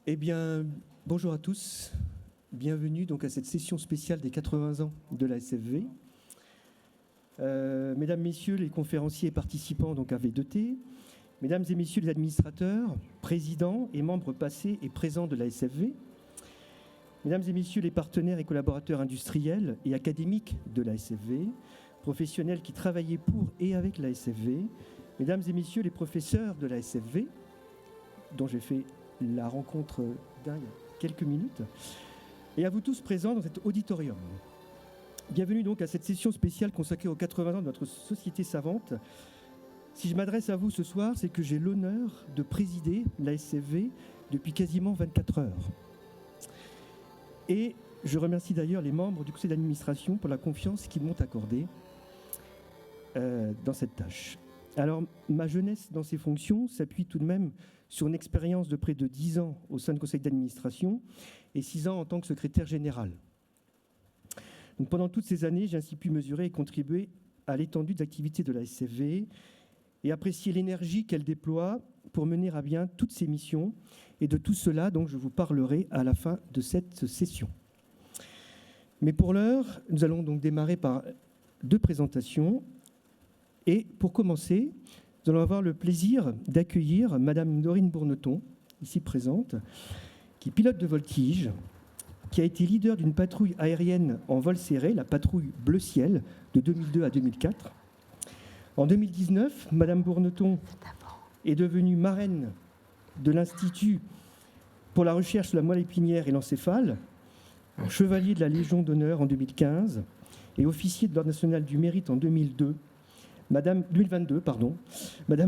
Eh bien, bonjour à tous. Bienvenue donc à cette session spéciale des 80 ans de la SFV. Mesdames, Messieurs les conférenciers et participants donc à V2T, Mesdames et Messieurs les administrateurs, présidents et membres passés et présents de la SFV, Mesdames et Messieurs les partenaires et collaborateurs industriels et académiques de la SFV, professionnels qui travaillaient pour et avec la SFV, Mesdames et Messieurs les professeurs de la SFV, dont j'ai fait la rencontre d'il y a quelques minutes, et à vous tous présents dans cet auditorium. Bienvenue donc à cette session spéciale consacrée aux 80 ans de notre société savante. Si je m'adresse à vous ce soir, c'est que j'ai l'honneur de présider la SFV depuis quasiment 24 heures. Et je remercie d'ailleurs les membres du conseil d'administration pour la confiance qu'ils m'ont accordée dans cette tâche. Alors, ma jeunesse dans ces fonctions s'appuie tout de même sur une expérience de près de 10 ans au sein du conseil d'administration et 6 ans en tant que secrétaire général. Donc, pendant toutes ces années, j'ai ainsi pu mesurer et contribuer à l'étendue des activités de la SFV et apprécier l'énergie qu'elle déploie pour mener à bien toutes ses missions. Et de tout cela, donc, je vous parlerai à la fin de cette session. Mais pour l'heure, nous allons donc démarrer par 2 présentations. Et pour commencer, nous allons avoir le plaisir d'accueillir Madame Dorine Bourneton, ici présente, qui est pilote de voltige, qui a été leader d'une patrouille aérienne en vol serré, la patrouille Bleu Ciel, de 2002 à 2004. En 2019, Madame Bourneton est devenue marraine de l'Institut pour la recherche sur la moelle épinière et l'encéphale, chevalier de la Légion d'honneur en 2015 et officier de l'Ordre national du mérite en 2022. Madame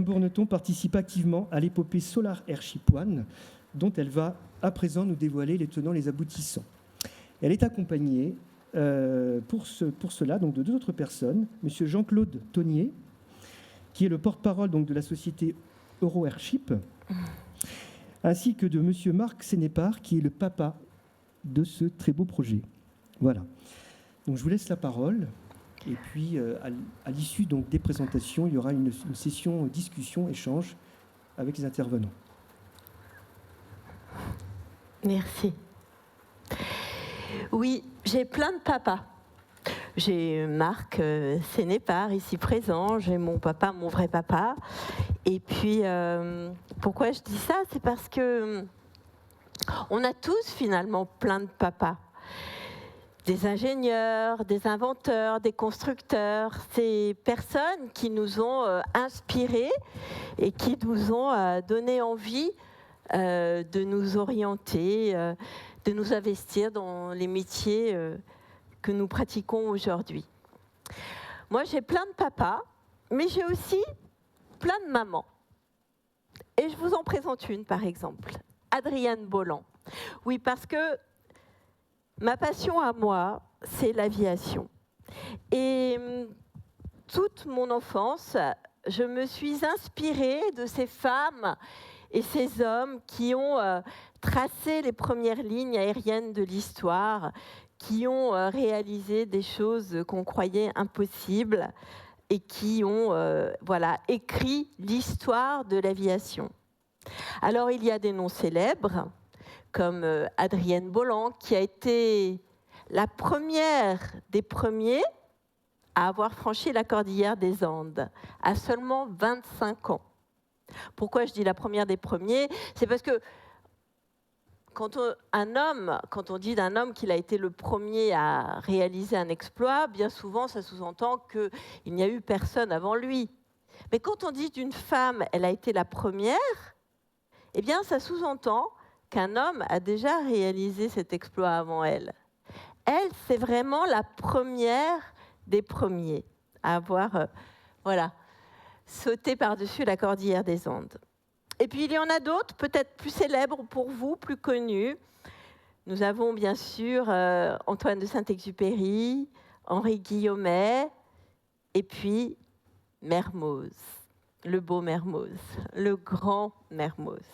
Bourneton participe activement à l'épopée Solar Airship One, dont elle va à présent nous dévoiler les tenants, les aboutissants. Elle est accompagnée pour cela donc, de 2 autres personnes, Monsieur Jean-Claude Tonnier, qui est le porte-parole donc, de la société Euro Airship, ainsi que de Monsieur Marc Sénépard, qui est le papa de ce très beau projet. Voilà. Donc je vous laisse la parole. Et puis, à l'issue donc, des présentations, il y aura une session discussion, échange avec les intervenants. Merci. Oui, j'ai plein de papas. J'ai Marc Sénépard, ici présent. J'ai mon papa, mon vrai papa. Et puis, pourquoi je dis ça? C'est parce que on a tous finalement plein de papas. Des ingénieurs, des inventeurs, des constructeurs, ces personnes qui nous ont inspirés et qui nous ont donné envie de nous orienter, de nous investir dans les métiers que nous pratiquons aujourd'hui. Moi, j'ai plein de papas, mais j'ai aussi plein de mamans. Et je vous en présente une, par exemple, Adrienne Bolland. Oui, parce que ma passion à moi, c'est l'aviation. Et toute mon enfance, je me suis inspirée de ces femmes et ces hommes qui ont tracé les premières lignes aériennes de l'histoire, qui ont réalisé des choses qu'on croyait impossibles et qui ont écrit l'histoire de l'aviation. Alors, il y a des noms célèbres, comme Adrienne Bolland, qui a été la première des premiers à avoir franchi la cordillère des Andes, à seulement 25 ans. Pourquoi je dis la première des premiers? C'est parce que quand on dit d'un homme qu'il a été le premier à réaliser un exploit, bien souvent ça sous-entend qu'il n'y a eu personne avant lui. Mais quand on dit d'une femme, elle a été la première, eh bien ça sous-entend qu'un homme a déjà réalisé cet exploit avant elle. Elle, c'est vraiment la première des premiers à avoir sauté par-dessus la cordillère des Andes. Et puis il y en a d'autres, peut-être plus célèbres pour vous, plus connus. Nous avons bien sûr Antoine de Saint-Exupéry, Henri Guillaumet, et puis Mermoz, le beau Mermoz, le grand Mermoz.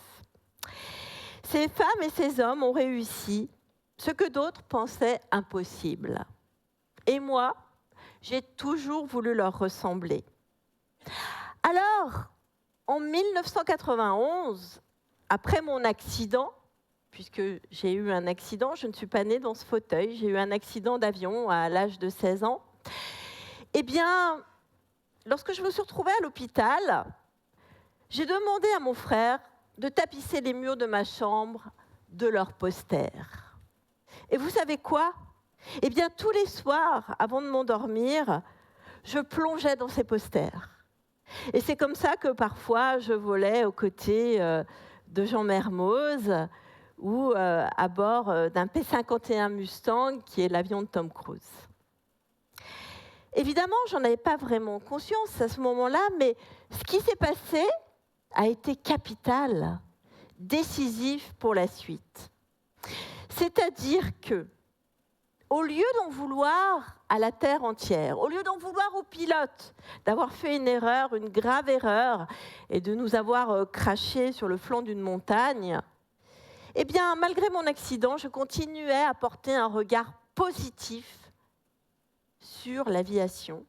Ces femmes et ces hommes ont réussi ce que d'autres pensaient impossible. Et moi, j'ai toujours voulu leur ressembler. Alors, en 1991, après mon accident, puisque j'ai eu un accident. Je ne suis pas née dans ce fauteuil. J'ai eu un accident d'avion à l'âge de 16 ans. Eh bien, lorsque je me suis retrouvée à l'hôpital, j'ai demandé à mon frère de tapisser les murs de ma chambre de leurs posters. Et vous savez quoi? Eh bien, tous les soirs, avant de m'endormir, je plongeais dans ces posters. Et c'est comme ça que parfois, je volais aux côtés de Jean Mermoz ou à bord d'un P-51 Mustang, qui est l'avion de Tom Cruise. Évidemment, j'en avais pas vraiment conscience à ce moment-là, mais ce qui s'est passé a été capital, décisif pour la suite. C'est-à-dire que, au lieu d'en vouloir à la Terre entière, au lieu d'en vouloir aux pilotes, d'avoir fait une erreur, une grave erreur, et de nous avoir craché sur le flanc d'une montagne, eh bien, malgré mon accident, je continuais à porter un regard positif sur l'aviation,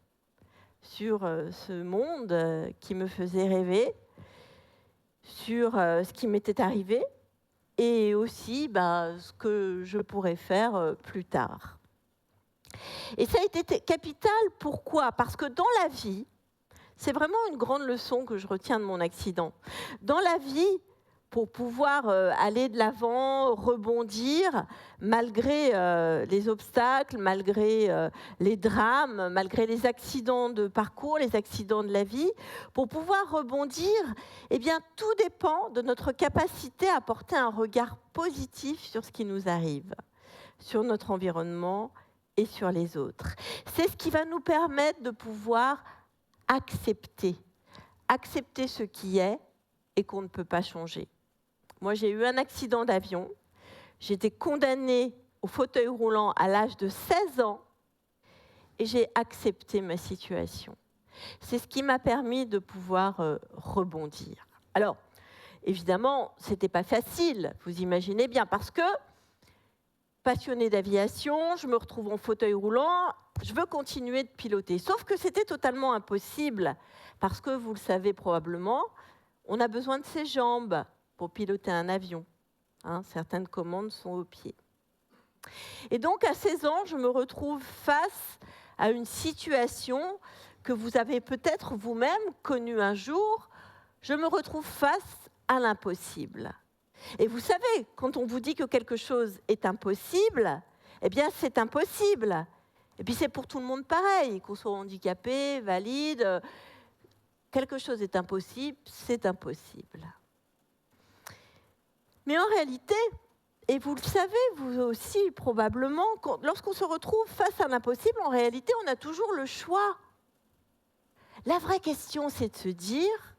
sur ce monde qui me faisait rêver, sur ce qui m'était arrivé, et aussi ce que je pourrais faire plus tard. Et ça a été capital, pourquoi? Parce que dans la vie, c'est vraiment une grande leçon que je retiens de mon accident. Dans la vie, pour pouvoir aller de l'avant, rebondir, malgré les obstacles, malgré les drames, malgré les accidents de parcours, les accidents de la vie, pour pouvoir rebondir, eh bien, tout dépend de notre capacité à porter un regard positif sur ce qui nous arrive, sur notre environnement et sur les autres. C'est ce qui va nous permettre de pouvoir accepter ce qui est et qu'on ne peut pas changer. Moi, j'ai eu un accident d'avion. J'ai été condamnée au fauteuil roulant à l'âge de 16 ans et j'ai accepté ma situation. C'est ce qui m'a permis de pouvoir rebondir. Alors, évidemment, ce n'était pas facile, vous imaginez bien, parce que passionnée d'aviation, je me retrouve en fauteuil roulant, je veux continuer de piloter. Sauf que c'était totalement impossible, parce que, vous le savez probablement, on a besoin de ses jambes pour piloter un avion. Certaines commandes sont aux pieds. Et donc, à 16 ans, je me retrouve face à une situation que vous avez peut-être vous-même connue un jour. Je me retrouve face à l'impossible. Et vous savez, quand on vous dit que quelque chose est impossible, eh bien, c'est impossible. Et puis, c'est pour tout le monde pareil, qu'on soit handicapé, valide. Quelque chose est impossible, c'est impossible. Mais en réalité, et vous le savez, vous aussi probablement, lorsqu'on se retrouve face à l'impossible, en réalité, on a toujours le choix. La vraie question, c'est de se dire,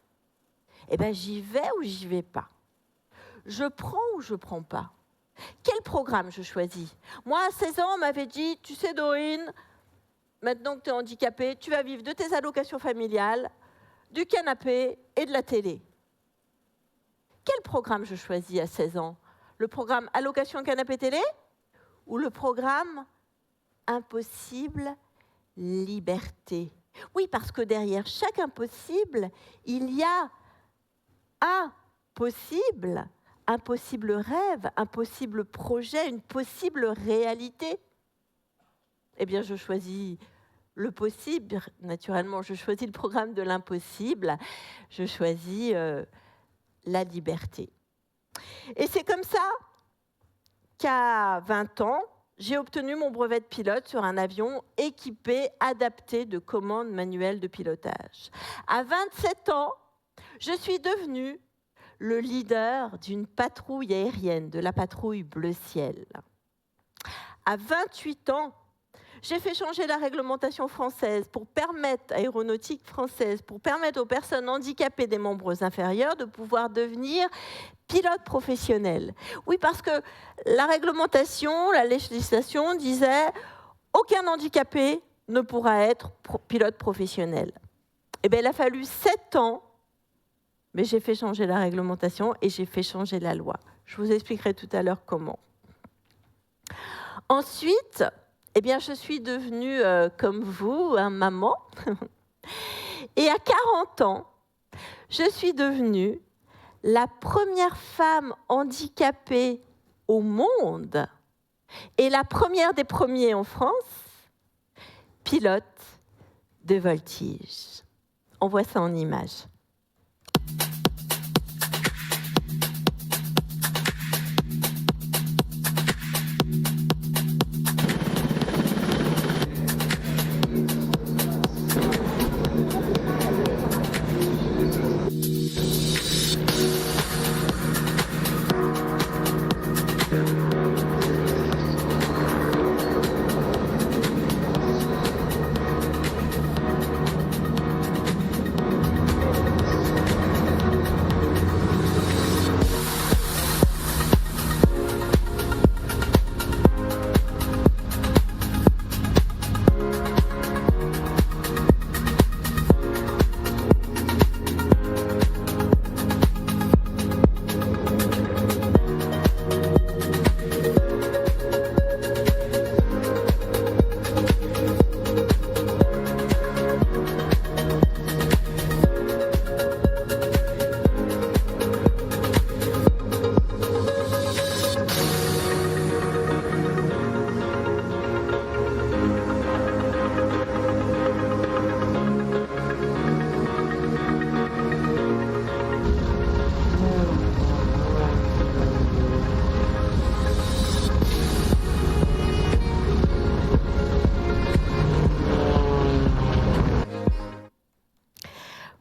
j'y vais ou j'y vais pas? Je prends ou je prends pas? Quel programme je choisis? Moi, à 16 ans, on m'avait dit, tu sais Dorine, maintenant que tu es handicapée, tu vas vivre de tes allocations familiales, du canapé et de la télé. Quel programme je choisis à 16 ans? Le programme allocation canapé télé ou le programme impossible liberté? Oui, parce que derrière chaque impossible, il y a un possible rêve, un possible projet, une possible réalité. Eh bien, je choisis le possible. Naturellement, je choisis le programme de l'impossible. Je choisis la liberté. Et c'est comme ça qu'à 20 ans, j'ai obtenu mon brevet de pilote sur un avion équipé, adapté de commandes manuelles de pilotage. À 27 ans, je suis devenue le leader d'une patrouille aérienne, de la patrouille Bleu Ciel. À 28 ans, j'ai fait changer la réglementation française aéronautique française, pour permettre aux personnes handicapées des membres inférieurs de pouvoir devenir pilotes professionnels. Oui, parce que la réglementation, la législation disait aucun handicapé ne pourra être pilote professionnel. Eh bien, il a fallu 7 ans, mais j'ai fait changer la réglementation et j'ai fait changer la loi. Je vous expliquerai tout à l'heure comment. Ensuite, je suis devenue, comme vous, maman. Et à 40 ans, je suis devenue la première femme handicapée au monde et la première des premiers en France, pilote de voltige. On voit ça en images.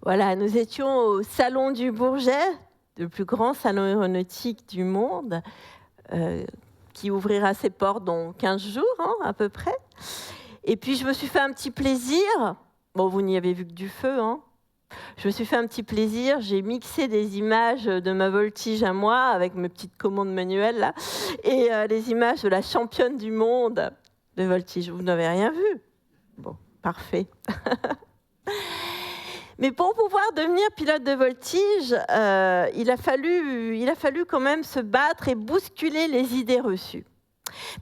Voilà, nous étions au Salon du Bourget, le plus grand salon aéronautique du monde, qui ouvrira ses portes dans 15 jours, à peu près. Et puis, je me suis fait un petit plaisir. Bon, vous n'y avez vu que du feu, Je me suis fait un petit plaisir. J'ai mixé des images de ma voltige à moi, avec mes petites commandes manuelles, là, et les images de la championne du monde de voltige. Vous n'avez rien vu? Bon, parfait. Mais pour pouvoir devenir pilote de voltige, il a fallu quand même se battre et bousculer les idées reçues.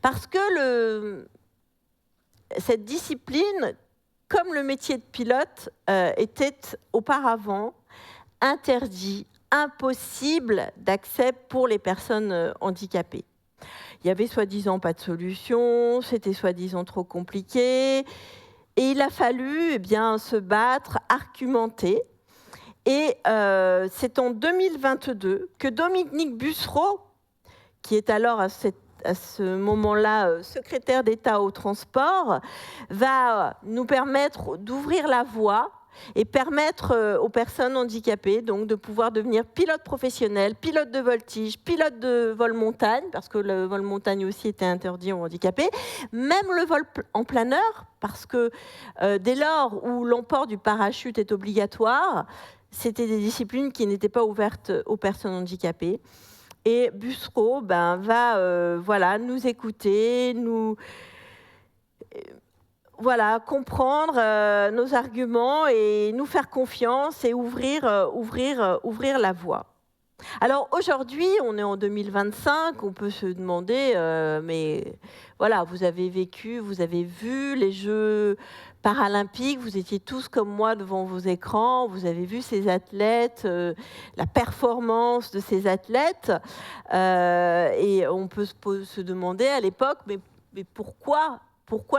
Parce que cette discipline, comme le métier de pilote, était auparavant interdit, impossible d'accès pour les personnes handicapées. Il y avait soi-disant pas de solution, c'était soi-disant trop compliqué. Et il a fallu se battre, argumenter. Et c'est en 2022 que Dominique Bussereau, qui est alors à ce moment-là secrétaire d'État au transport, va nous permettre d'ouvrir la voie et permettre aux personnes handicapées donc, de pouvoir devenir pilote professionnel, pilote de voltige, pilote de vol montagne, parce que le vol montagne aussi était interdit aux handicapés, même le vol en planeur, parce que dès lors où l'emport du parachute est obligatoire, c'était des disciplines qui n'étaient pas ouvertes aux personnes handicapées. Et Bussereau va nous écouter, comprendre nos arguments et nous faire confiance et ouvrir la voie. Alors aujourd'hui, on est en 2025, on peut se demander, mais voilà, vous avez vécu, vous avez vu les Jeux paralympiques, vous étiez tous comme moi devant vos écrans, vous avez vu ces athlètes, la performance de ces athlètes, et on peut se demander à l'époque, mais pourquoi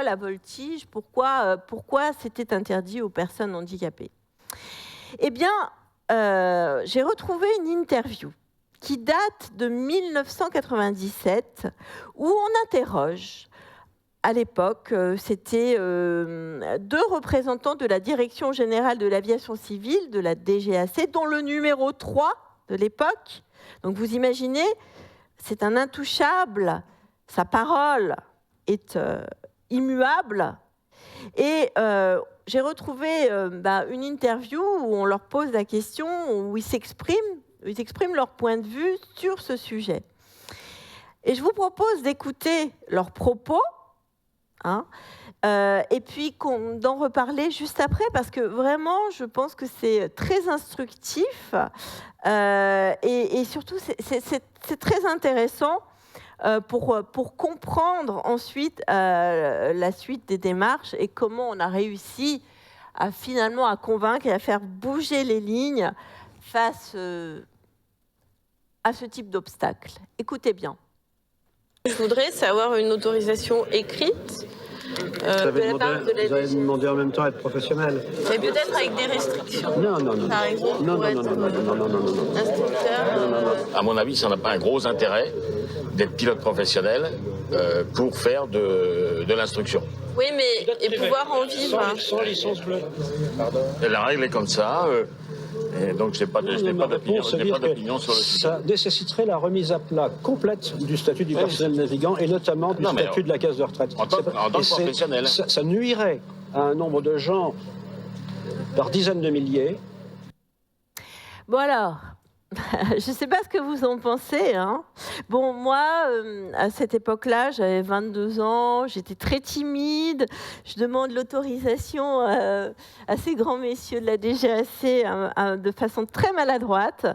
la voltige? Pourquoi c'était interdit aux personnes handicapées? Eh bien, j'ai retrouvé une interview qui date de 1997 où on interroge. À l'époque, c'était 2 représentants de la Direction générale de l'aviation civile, de la DGAC, dont le numéro 3 de l'époque. Donc vous imaginez, c'est un intouchable, sa parole est immuable. Et j'ai retrouvé une interview où on leur pose la question, où ils expriment leur point de vue sur ce sujet. Et je vous propose d'écouter leurs propos, et puis d'en reparler juste après, parce que vraiment, je pense que c'est très instructif, et surtout, c'est très intéressant pour comprendre ensuite la suite des démarches et comment on a réussi finalement à convaincre et à faire bouger les lignes face à ce type d'obstacle. Écoutez bien. Je voudrais, c'est avoir une autorisation écrite de la part de la DGAC. Vous avez demandé en même temps à être professionnel. Mais peut-être avec des restrictions. Non. Par exemple, Non. Instructeur. À mon avis, ça n'a pas un gros intérêt d'être pilote professionnel pour faire de l'instruction. Oui, mais et pouvoir en vivre. Sans licence bleue. Et la règle est comme ça. Et donc, je n'ai pas d'opinion sur le sujet. Ça nécessiterait la remise à plat complète du statut du personnel navigant et notamment du statut de la caisse de retraite. En tant que professionnel. Ça nuirait à un nombre de gens par dizaines de milliers. Bon alors, je ne sais pas ce que vous en pensez. Hein. Bon, moi, à cette époque-là, j'avais 22 ans, j'étais très timide. Je demande l'autorisation à ces grands messieurs de la DGAC de façon très maladroite.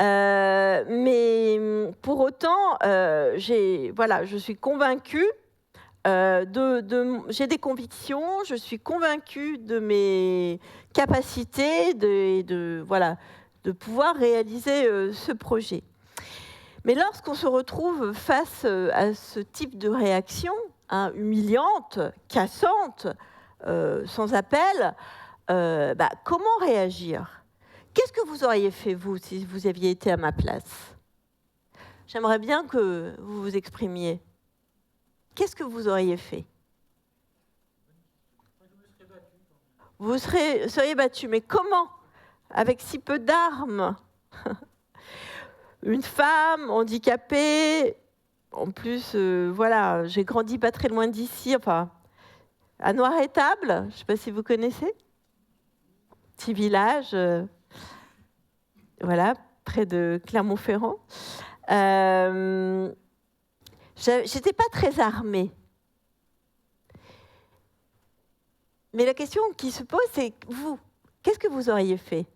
Mais pour autant, je suis convaincue. J'ai des convictions, je suis convaincue de mes capacités, de pouvoir réaliser ce projet. Mais lorsqu'on se retrouve face à ce type de réaction, humiliante, cassante, sans appel, comment réagir? Qu'est-ce que vous auriez fait, vous, si vous aviez été à ma place? J'aimerais bien que vous vous exprimiez. Qu'est-ce que vous auriez fait? Vous seriez battu, mais comment? Avec si peu d'armes. Une femme handicapée, en plus, j'ai grandi pas très loin d'ici, à Noir-Étable, je ne sais pas si vous connaissez. Petit village, près de Clermont-Ferrand. J'étais pas très armée. Mais la question qui se pose, c'est vous, qu'est-ce que vous auriez fait?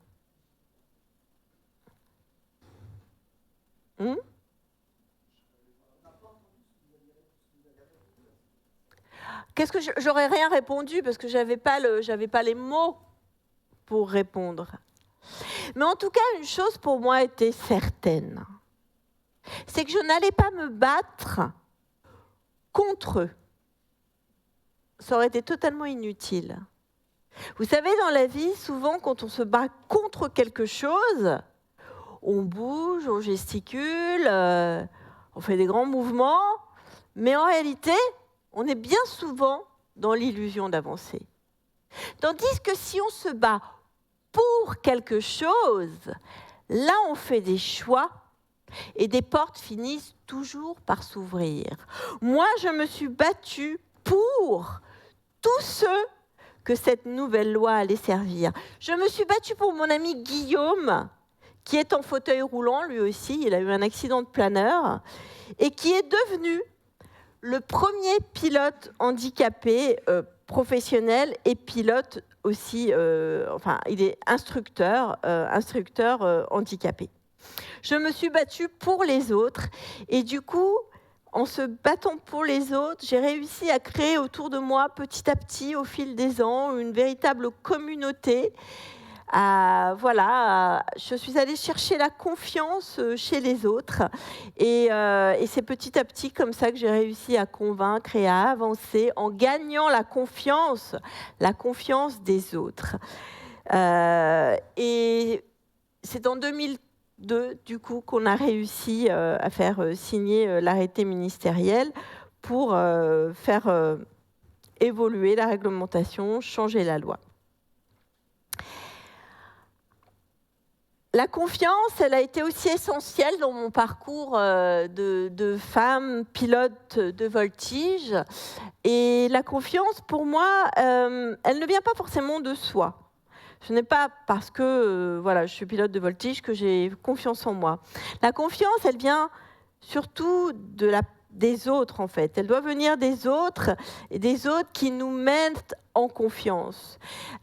Qu'est-ce que j'aurais rien répondu parce que j'avais pas les mots pour répondre. Mais en tout cas, une chose pour moi était certaine. C'est que je n'allais pas me battre contre eux. Ça aurait été totalement inutile. Vous savez, dans la vie, souvent, quand on se bat contre quelque chose, on bouge, on gesticule, on fait des grands mouvements, mais en réalité, on est bien souvent dans l'illusion d'avancer. Tandis que si on se bat pour quelque chose, là, on fait des choix et des portes finissent toujours par s'ouvrir. Moi, je me suis battue pour tous ceux que cette nouvelle loi allait servir. Je me suis battue pour mon ami Guillaume, qui est en fauteuil roulant, lui aussi, il a eu un accident de planeur, et qui est devenu le premier pilote handicapé professionnel et pilote aussi, il est instructeur handicapé. Je me suis battue pour les autres et du coup, en se battant pour les autres, j'ai réussi à créer autour de moi, petit à petit, au fil des ans, une véritable communauté. Je suis allée chercher la confiance chez les autres et c'est petit à petit comme ça que j'ai réussi à convaincre et à avancer en gagnant la confiance des autres. Et c'est en 2002 du coup qu'on a réussi à faire signer l'arrêté ministériel pour faire évoluer la réglementation, changer la loi. La confiance, elle a été aussi essentielle dans mon parcours de femme pilote de voltige. Et la confiance, pour moi, elle ne vient pas forcément de soi. Ce n'est pas parce que je suis pilote de voltige que j'ai confiance en moi. La confiance, elle vient surtout des autres, en fait. Elle doit venir des autres, et des autres qui nous mettent en confiance.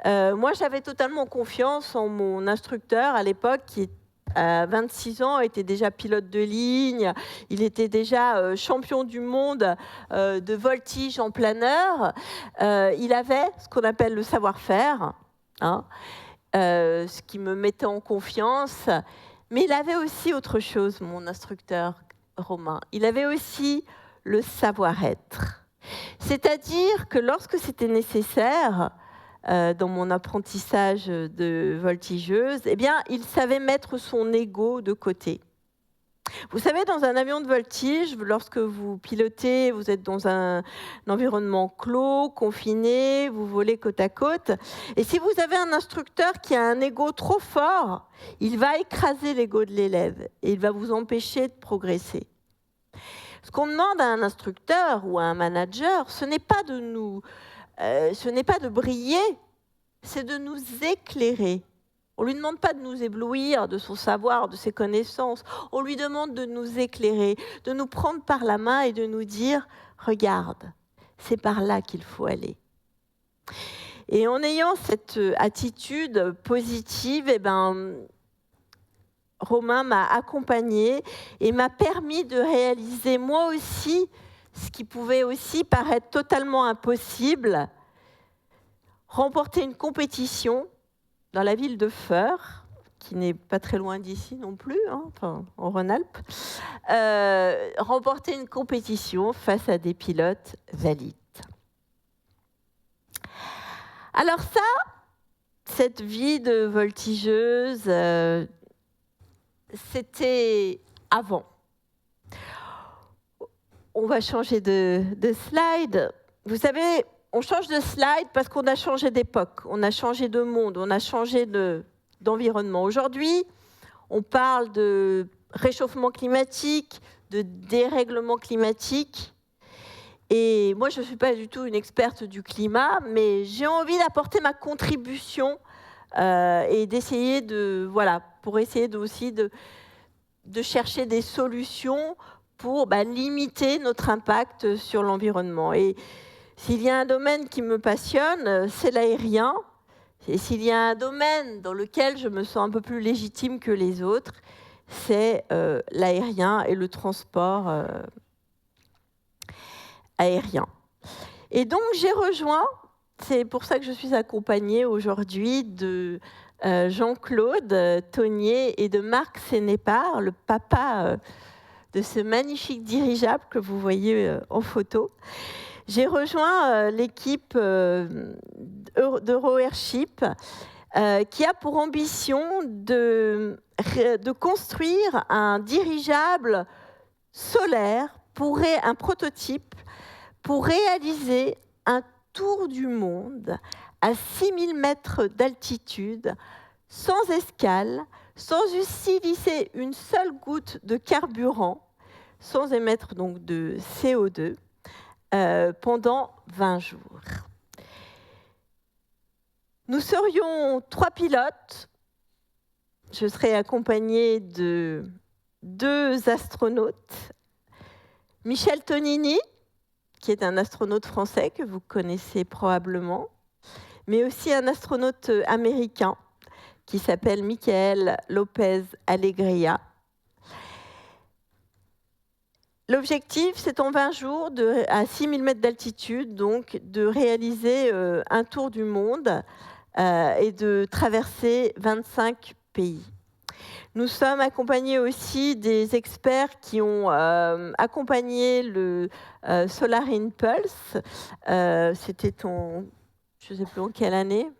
Moi, j'avais totalement confiance en mon instructeur à l'époque, qui, à 26 ans, était déjà pilote de ligne. Il était déjà champion du monde de voltige en planeur. Il avait ce qu'on appelle le savoir-faire, ce qui me mettait en confiance. Mais il avait aussi autre chose, mon instructeur Romain. Il avait aussi le savoir-être. C'est-à-dire que lorsque c'était nécessaire, dans mon apprentissage de voltigeuse, eh bien, il savait mettre son ego de côté. Vous savez, dans un avion de voltige, lorsque vous pilotez, vous êtes dans un environnement clos, confiné, vous volez côte à côte. Et si vous avez un instructeur qui a un ego trop fort, il va écraser l'ego de l'élève et il va vous empêcher de progresser. Ce qu'on demande à un instructeur ou à un manager, ce n'est pas de briller, c'est de nous éclairer. On ne lui demande pas de nous éblouir de son savoir, de ses connaissances. On lui demande de nous éclairer, de nous prendre par la main et de nous dire « Regarde, c'est par là qu'il faut aller ». Et en ayant cette attitude positive, eh ben, Romain m'a accompagnée et m'a permis de réaliser moi aussi ce qui pouvait aussi paraître totalement impossible, remporter une compétition dans la ville de Feurs, qui n'est pas très loin d'ici non plus, enfin, en Rhône-Alpes, remporter une compétition face à des pilotes valides. Alors ça, cette vie de voltigeuse, c'était avant. On va changer de slide. Vous savez, on change de slide parce qu'on a changé d'époque, on a changé de monde, on a changé d'environnement. Aujourd'hui, on parle de réchauffement climatique, de dérèglement climatique. Et moi, je ne suis pas du tout une experte du climat, mais j'ai envie d'apporter ma contribution et d'essayer pour essayer aussi de chercher des solutions pour limiter notre impact sur l'environnement. Et s'il y a un domaine qui me passionne, c'est l'aérien. Et s'il y a un domaine dans lequel je me sens un peu plus légitime que les autres, c'est l'aérien et le transport aérien. Et donc, j'ai rejoint, c'est pour ça que je suis accompagnée aujourd'hui de Jean-Claude Tonnier et de Marc Sénépard, le papa de ce magnifique dirigeable que vous voyez en photo. J'ai rejoint l'équipe d'EuroAirship qui a pour ambition de construire un dirigeable solaire, un prototype, pour réaliser un tour du monde à 6000 mètres d'altitude, sans escale, sans utiliser une seule goutte de carburant, sans émettre donc de CO2, pendant 20 jours. Nous serions 3 pilotes. Je serai accompagnée de 2 astronautes. Michel Tonini, qui est un astronaute français que vous connaissez probablement, mais aussi un astronaute américain qui s'appelle Michael Lopez Alegria. L'objectif, c'est en 20 jours, à 6000 mètres d'altitude, donc, de réaliser un tour du monde et de traverser 25 pays. Nous sommes accompagnés aussi des experts qui ont accompagné le Solar Impulse. C'était je ne sais plus en quelle année.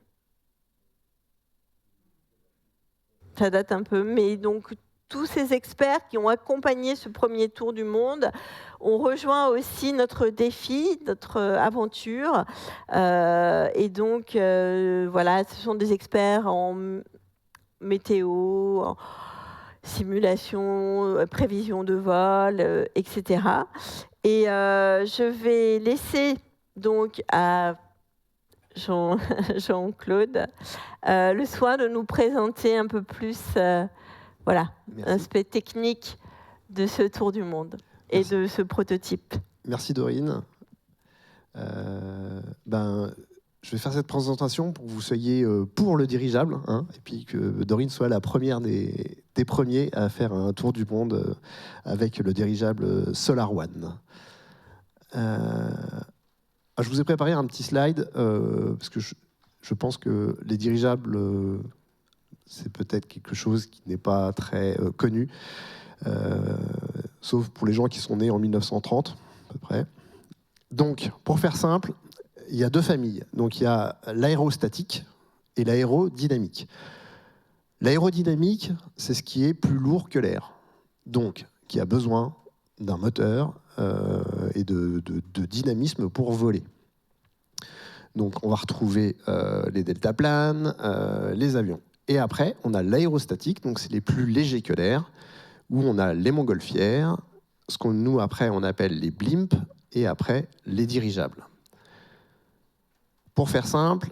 Ça date un peu, mais donc tous ces experts qui ont accompagné ce premier tour du monde ont rejoint aussi notre défi, notre aventure. Et donc, voilà, ce sont des experts en météo, en simulation, prévision de vol, etc. Et je vais laisser donc à Jean-Claude le soin de nous présenter un peu plus l'aspect technique de ce tour du monde et de ce prototype. Merci Dorine. Je vais faire cette présentation pour que vous soyez pour le dirigeable, et puis que Dorine soit la première des premiers à faire un tour du monde avec le dirigeable Solar One. Je vous ai préparé un petit slide, parce que je pense que les dirigeables, c'est peut-être quelque chose qui n'est pas très connu, sauf pour les gens qui sont nés en 1930, peu près. Donc, pour faire simple, il y a deux familles. Donc, il y a l'aérostatique et l'aérodynamique. L'aérodynamique, c'est ce qui est plus lourd que l'air. Donc, qui a besoin d'un moteur et de dynamisme pour voler. Donc, on va retrouver les deltaplanes, les avions. Et après, on a l'aérostatique, donc c'est les plus légers que l'air, où on a les montgolfières, ce qu'on nous, après, on appelle les blimps, et après, les dirigeables. Pour faire simple,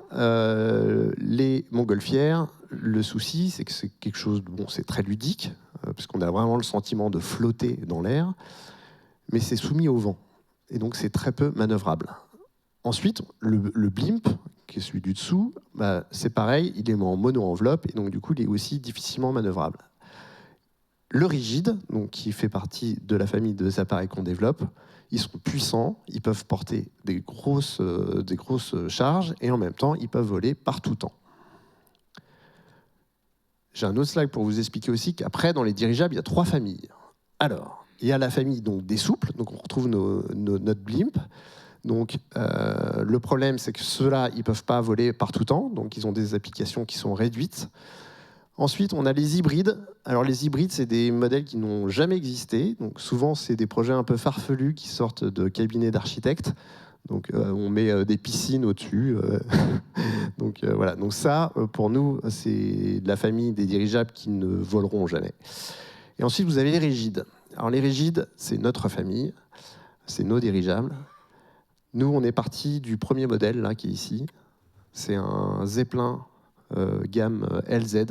les montgolfières, le souci, c'est que c'est quelque chose, bon, c'est très ludique, parce qu'on a vraiment le sentiment de flotter dans l'air, mais c'est soumis au vent, et donc c'est très peu manœuvrable. Ensuite, le blimp, qui est celui du dessous, bah, c'est pareil, il est en mono-enveloppe, et donc du coup, il est aussi difficilement manœuvrable. Le rigide, donc, qui fait partie de la famille des appareils qu'on développe, ils sont puissants, ils peuvent porter des grosses charges, et en même temps, ils peuvent voler par tout temps. J'ai un autre slide pour vous expliquer aussi qu'après, dans les dirigeables, il y a 3 familles. Alors, il y a la famille donc, des souples, donc on retrouve notre blimp. Donc, le problème, c'est que ceux-là, ils ne peuvent pas voler par tout temps, donc ils ont des applications qui sont réduites. Ensuite, on a les hybrides. Alors, les hybrides, c'est des modèles qui n'ont jamais existé. Donc, souvent, c'est des projets un peu farfelus qui sortent de cabinets d'architectes. Donc, on met des piscines au-dessus. Donc, voilà. Donc, ça, pour nous, c'est de la famille des dirigeables qui ne voleront jamais. Et ensuite, vous avez les rigides. Alors, les rigides, c'est notre famille. C'est nos dirigeables. Nous, on est parti du premier modèle, là, qui est ici. C'est un Zeppelin gamme LZ,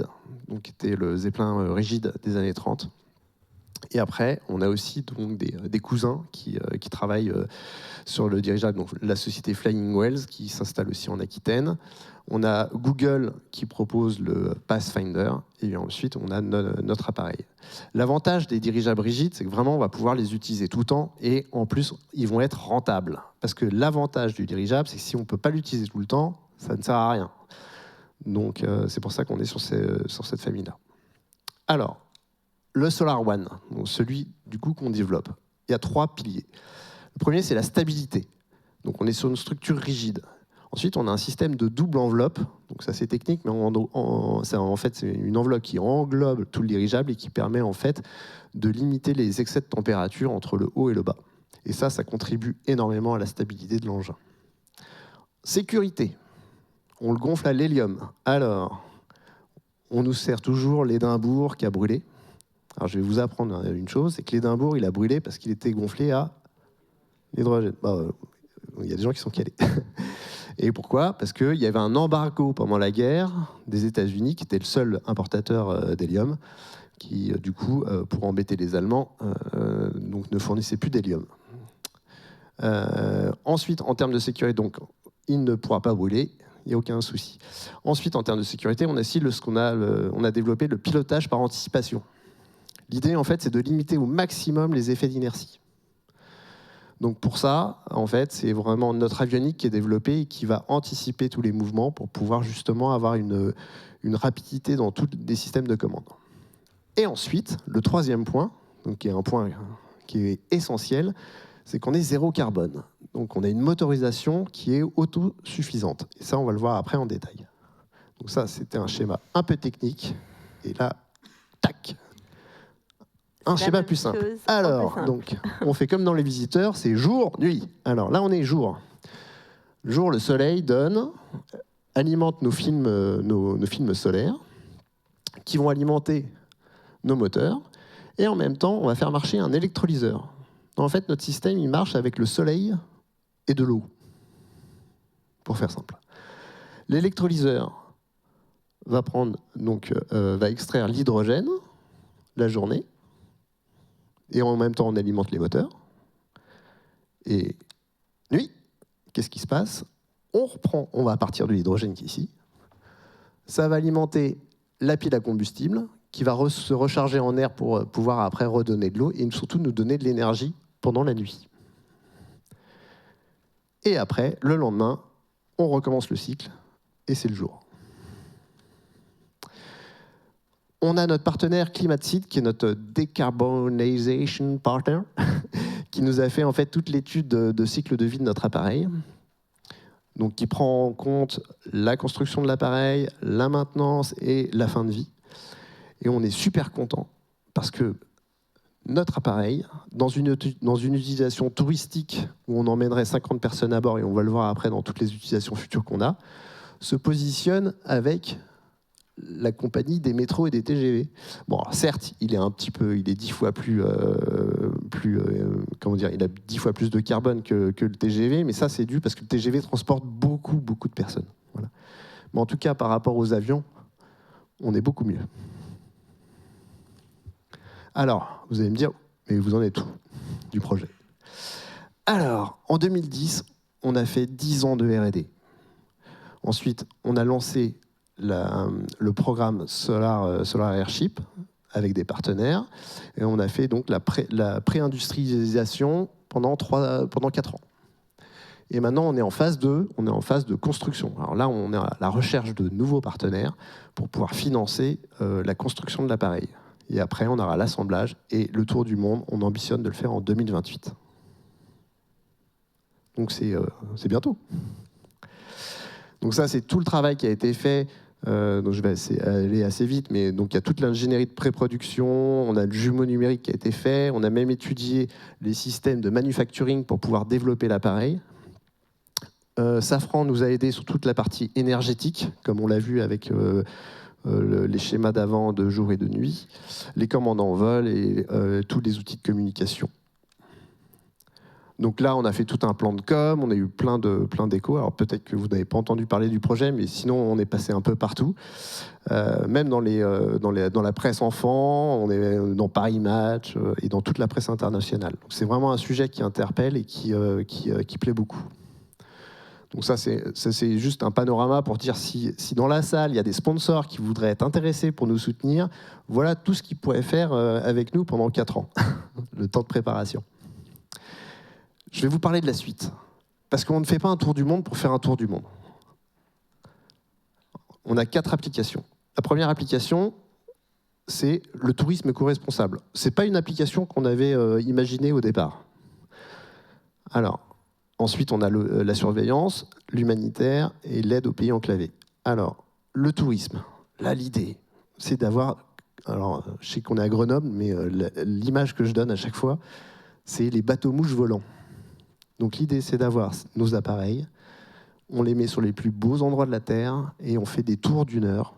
donc qui était le Zeppelin rigide des années 30. Et après, on a aussi donc, des cousins qui travaillent sur le dirigeable, donc la société Flying Wells, qui s'installe aussi en Aquitaine. On a Google qui propose le Pathfinder, et ensuite, on a notre appareil. L'avantage des dirigeables rigides, c'est que vraiment, on va pouvoir les utiliser tout le temps, et en plus, ils vont être rentables. Parce que l'avantage du dirigeable, c'est que si on ne peut pas l'utiliser tout le temps, ça ne sert à rien. Donc, c'est pour ça qu'on est sur cette famille-là. Alors, le SolarOne, donc celui du coup qu'on développe, il y a 3 piliers. Le premier, c'est la stabilité. Donc, on est sur une structure rigide. Ensuite, on a un système de double enveloppe. Donc, ça, c'est technique, mais en fait, c'est une enveloppe qui englobe tout le dirigeable et qui permet en fait de limiter les excès de température entre le haut et le bas. Et ça contribue énormément à la stabilité de l'engin. Sécurité. On le gonfle à l'hélium. Alors, on nous sert toujours l'Édimbourg qui a brûlé. Alors, je vais vous apprendre une chose, c'est que l'Édimbourg, il a brûlé parce qu'il était gonflé à l'hydrogène. Il y a des gens qui sont calés. Et pourquoi ? Parce qu'il y avait un embargo pendant la guerre des États-Unis, qui était le seul importateur d'hélium, qui, du coup, pour embêter les Allemands, donc ne fournissait plus d'hélium. Ensuite, en termes de sécurité, donc, il ne pourra pas brûler. Il n'y a aucun souci. Ensuite, en termes de sécurité, on a aussi on a développé le pilotage par anticipation. L'idée, en fait, c'est de limiter au maximum les effets d'inertie. Donc pour ça, en fait, c'est vraiment notre avionique qui est développée et qui va anticiper tous les mouvements pour pouvoir justement avoir une rapidité dans tous les systèmes de commande. Et ensuite, le 3e point, donc qui est un point qui est essentiel, c'est qu'on est 0 carbone. Donc on a une motorisation qui est autosuffisante. Et ça, on va le voir après en détail. Donc ça, c'était un schéma un peu technique. Et là, tac, un schéma plus simple. Alors, donc, on fait comme dans les visiteurs, c'est jour, nuit. Alors là, on est jour. Jour, le soleil alimente nos films solaires, qui vont alimenter nos moteurs. Et en même temps, on va faire marcher un électrolyseur. En fait, notre système, il marche avec le soleil et de l'eau, pour faire simple. L'électrolyseur va extraire l'hydrogène la journée, et en même temps, on alimente les moteurs. Et nuit, qu'est-ce qui se passe ? On va partir de l'hydrogène qui est ici. Ça va alimenter la pile à combustible, qui va se recharger en air pour pouvoir après redonner de l'eau, et surtout nous donner de l'énergie pendant la nuit. Et après, le lendemain, on recommence le cycle, et c'est le jour. On a notre partenaire ClimateSeed, qui est notre Decarbonization Partner, qui nous a fait en fait toute l'étude de cycle de vie de notre appareil. Donc, qui prend en compte la construction de l'appareil, la maintenance et la fin de vie. Et on est super content parce que notre appareil, dans une utilisation touristique où on emmènerait 50 personnes à bord, et on va le voir après dans toutes les utilisations futures qu'on a, se positionne avec la compagnie des métros et des TGV. Bon, alors certes, il est 10 fois plus, comment dire, il a 10 fois plus de carbone que le TGV, mais ça c'est dû parce que le TGV transporte beaucoup de personnes. Voilà. Mais en tout cas, par rapport aux avions, on est beaucoup mieux. Alors, vous allez me dire, mais vous en êtes où du projet? Alors, en 2010, on a fait 10 ans de R&D. Ensuite, on a lancé le programme Solar Airship avec des partenaires. Et on a fait donc la pré-industrialisation pendant 4 ans. Et maintenant, on est en phase de construction. Alors là, on est à la recherche de nouveaux partenaires pour pouvoir financer la construction de l'appareil. Et après, on aura l'assemblage et le tour du monde. On ambitionne de le faire en 2028. Donc c'est bientôt. Donc ça, c'est tout le travail qui a été fait. Donc je vais aller assez vite, mais donc il y a toute l'ingénierie de pré-production, on a le jumeau numérique qui a été fait, on a même étudié les systèmes de manufacturing pour pouvoir développer l'appareil. Safran nous a aidé sur toute la partie énergétique, comme on l'a vu avec les schémas d'avant de jour et de nuit, les commandes en vol et tous les outils de communication. Donc là, on a fait tout un plan de com, on a eu plein d'échos. Alors peut-être que vous n'avez pas entendu parler du projet, mais sinon on est passé un peu partout. Même dans la presse enfant, on est dans Paris Match et dans toute la presse internationale. C'est vraiment un sujet qui interpelle et qui plaît beaucoup. Donc ça, c'est juste un panorama pour dire si dans la salle, il y a des sponsors qui voudraient être intéressés pour nous soutenir, voilà tout ce qu'ils pourraient faire avec nous pendant 4 ans, le temps de préparation. Je vais vous parler de la suite, parce qu'on ne fait pas un tour du monde pour faire un tour du monde. On a 4 applications. La première application, c'est le tourisme éco-responsable. Ce n'est pas une application qu'on avait imaginée au départ. Alors, ensuite, on a la surveillance, l'humanitaire et l'aide aux pays enclavés. Alors, le tourisme, là, l'idée, c'est d'avoir... Alors, je sais qu'on est à Grenoble, mais l'image que je donne à chaque fois, c'est les bateaux-mouches volants. Donc l'idée, c'est d'avoir nos appareils, on les met sur les plus beaux endroits de la Terre et on fait des tours d'1 heure,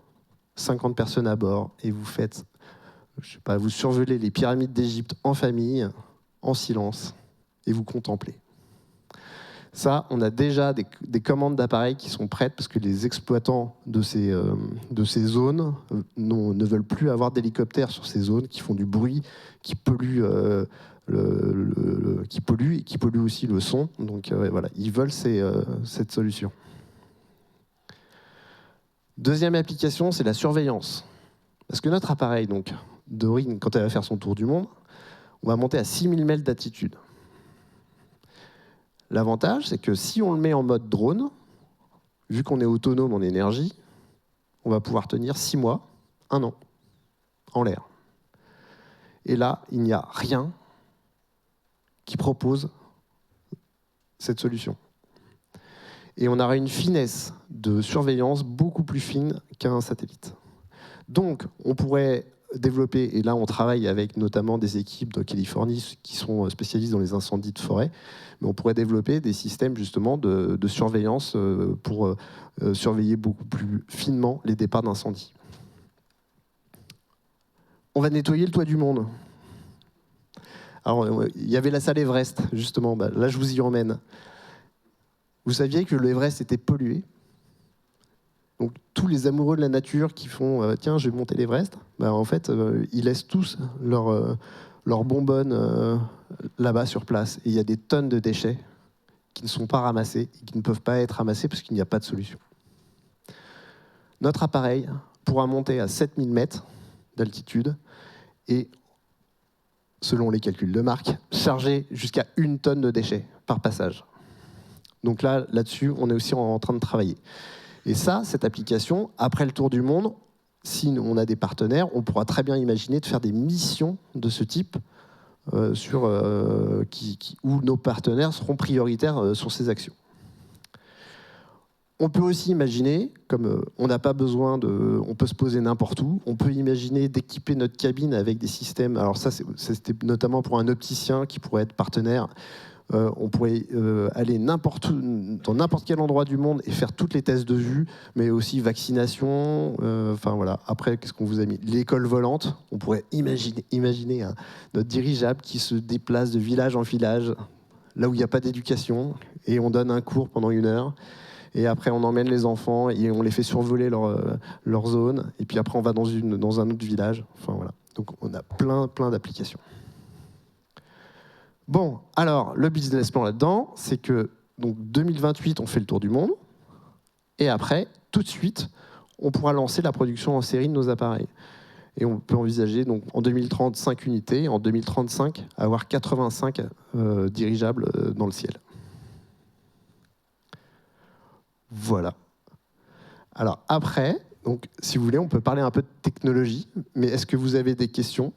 50 personnes à bord, et vous faites, je sais pas, vous survolez les pyramides d'Égypte en famille, en silence, et vous contemplez. Ça, on a déjà des commandes d'appareils qui sont prêtes parce que les exploitants de ces zones ne veulent plus avoir d'hélicoptères sur ces zones qui font du bruit, qui polluent... qui pollue aussi le son. Donc voilà, ils veulent cette solution. Deuxième application, c'est la surveillance. Parce que notre appareil, donc, Dorine, quand elle va faire son tour du monde, on va monter à 6000 mètres d'altitude. L'avantage, c'est que si on le met en mode drone, vu qu'on est autonome en énergie, on va pouvoir tenir 6 mois, 1 an, en l'air. Et là, il n'y a rien qui propose cette solution. Et on aura une finesse de surveillance beaucoup plus fine qu'un satellite. Donc, on pourrait développer, et là on travaille avec notamment des équipes de Californie qui sont spécialistes dans les incendies de forêt, mais on pourrait développer des systèmes justement de surveillance pour surveiller beaucoup plus finement les départs d'incendie. On va nettoyer le toit du monde. Alors, il y avait la salle Everest, justement. Là, je vous y emmène. Vous saviez que l'Everest était pollué? Donc, tous les amoureux de la nature qui font « Tiens, je vais monter l'Everest », en fait, ils laissent tous leurs bonbonnes là-bas sur place. Et il y a des tonnes de déchets qui ne sont pas ramassés et qui ne peuvent pas être ramassés parce qu'il n'y a pas de solution. Notre appareil pourra monter à 7000 mètres d'altitude et, selon les calculs de Marc, charger jusqu'à 1 tonne de déchets par passage. Donc là-dessus, on est aussi en train de travailler. Et ça, cette application, après le tour du monde, si on a des partenaires, on pourra très bien imaginer de faire des missions de ce type où nos partenaires seront prioritaires sur ces actions. On peut aussi imaginer, comme on n'a pas besoin on peut se poser n'importe où, on peut imaginer d'équiper notre cabine avec des systèmes. Alors ça, c'était notamment pour un opticien qui pourrait être partenaire. On pourrait aller dans n'importe quel endroit du monde et faire toutes les tests de vue, mais aussi vaccination. Enfin voilà. Après, qu'est-ce qu'on vous a mis? L'école volante. On pourrait imaginer notre dirigeable qui se déplace de village en village, là où il n'y a pas d'éducation, et on donne un cours pendant 1 heure. Et après, on emmène les enfants et on les fait survoler leur zone. Et puis après, on va dans un autre village. Enfin voilà. Donc on a plein d'applications. Bon, alors, le business plan là-dedans, c'est que donc 2028, on fait le tour du monde. Et après, tout de suite, on pourra lancer la production en série de nos appareils. Et on peut envisager, donc, en 2030, 5 unités. En 2035, avoir 85 dirigeables dans le ciel. Voilà. Alors après, donc, si vous voulez, on peut parler un peu de technologie. Mais est-ce que vous avez des questions ?